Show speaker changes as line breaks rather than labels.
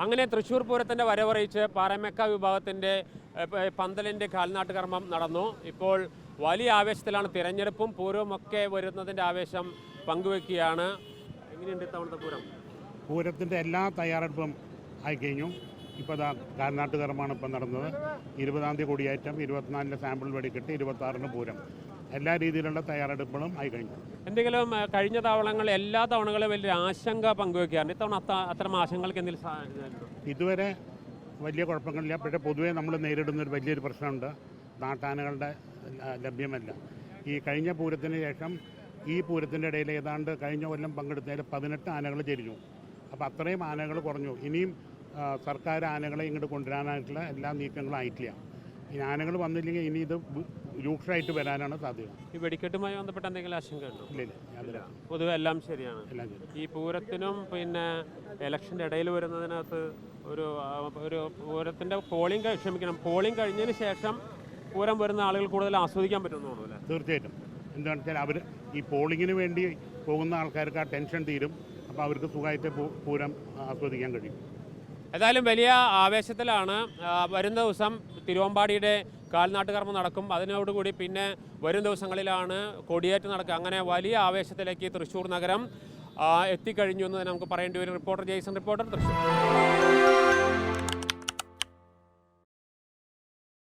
അങ്ങനെ തൃശ്ശൂർ പൂരത്തിൻ്റെ വരവറിയിച്ച് പാറമേക്കാവ് വിഭാഗത്തിൻ്റെ പന്തലിൻ്റെ കാൽനാട്ട് കർമ്മം നടന്നു. ഇപ്പോൾ വലിയ ആവേശത്തിലാണ്. തിരഞ്ഞെടുപ്പും പൂരവും ഒക്കെ വരുന്നതിൻ്റെ ആവേശം പങ്കുവെക്കുകയാണ്. എങ്ങനെയുണ്ട് ഇത്തവണത്തെ പൂരം?
പൂരത്തിൻ്റെ എല്ലാ തയ്യാറെടുപ്പും ആയിക്കഴിഞ്ഞു. ഇപ്പോൾ കാൽനാട്ട് കർമ്മമാണ് ഇപ്പം നടന്നത്. 20-ാം തീയതി കൊടിയേറ്റം, 24-ന് സാമ്പിൾ വെടിക്കെട്ട്, 26-ന് പൂരം. എല്ലാ രീതിയിലുള്ള തയ്യാറെടുപ്പുകളും ആയിക്കഴിഞ്ഞു.
എന്തെങ്കിലും കഴിഞ്ഞ തവണകൾ എല്ലാ തവണകളും വലിയ ആശങ്ക പങ്കുവെക്കാറുണ്ട്. ഇത്തവണ അത്തരം ആശങ്കകൾക്ക് എന്തെങ്കിലും
ഇതുവരെ വലിയ കുഴപ്പങ്ങളില്ല. പക്ഷേ പൊതുവേ നമ്മൾ നേരിടുന്നൊരു വലിയൊരു പ്രശ്നമുണ്ട്. നാട്ടാനകളുടെ ലഭ്യമല്ല. ഈ കഴിഞ്ഞ പൂരത്തിന് ശേഷം ഈ പൂരത്തിൻ്റെ ഇടയിൽ ഏതാണ്ട് കഴിഞ്ഞ കൊല്ലം പങ്കെടുത്തതിൽ 18 ആനകൾ ചെരിഞ്ഞു. അപ്പോൾ അത്രയും ആനകൾ കുറഞ്ഞു. ഇനിയും സർക്കാർ ആനകളെ ഇങ്ങോട്ട് കൊണ്ടുവരാനായിട്ടുള്ള എല്ലാ നീക്കങ്ങളും ആയിട്ടില്ല. ഈ ആനകൾ വന്നില്ലെങ്കിൽ ഇനി ഇത് രൂക്ഷമായിട്ട് വരാനാണ് സാധ്യത.
ഈ വെടിക്കെട്ടുമായി ബന്ധപ്പെട്ട എന്തെങ്കിലും ആശങ്ക ഉണ്ടോ?
ഇല്ല,
പൊതുവെ എല്ലാം ശരിയാണ്.
എല്ലാം ശരി.
ഈ പൂരത്തിനും പിന്നെ ഇലക്ഷൻ്റെ ഇടയിൽ വരുന്നതിനകത്ത് ഒരു പൂരത്തിൻ്റെ പോളിംഗ് കഴിഞ്ഞതിന് ശേഷം പൂരം വരുന്ന ആളുകൾ കൂടുതൽ ആസ്വദിക്കാൻ പറ്റുമെന്ന് തോന്നുന്നു.
തീർച്ചയായിട്ടും. എന്താണെന്ന് വെച്ചാൽ അവർ ഈ പോളിങ്ങിന് വേണ്ടി പോകുന്ന ആൾക്കാർക്ക് ആ ടെൻഷൻ തീരും. അപ്പോൾ അവർക്ക് സുഖമായിട്ട് പൂരം ആസ്വദിക്കാൻ കഴിയും.
ഏതായാലും വലിയ ആവേശത്തിലാണ്. വരുന്ന ദിവസം തിരുവമ്പാടിയുടെ കാൽനാട്ട് കർമ്മം നടക്കും. അതിനോടുകൂടി പിന്നെ വരും ദിവസങ്ങളിലാണ് കൊടിയേറ്റ് നടക്കുക. അങ്ങനെ വലിയ ആവേശത്തിലേക്ക് തൃശ്ശൂർ നഗരം എത്തിക്കഴിഞ്ഞു എന്ന് നമുക്ക് പറയേണ്ടി വരും. Reporter Jaison, reporter Thrissur.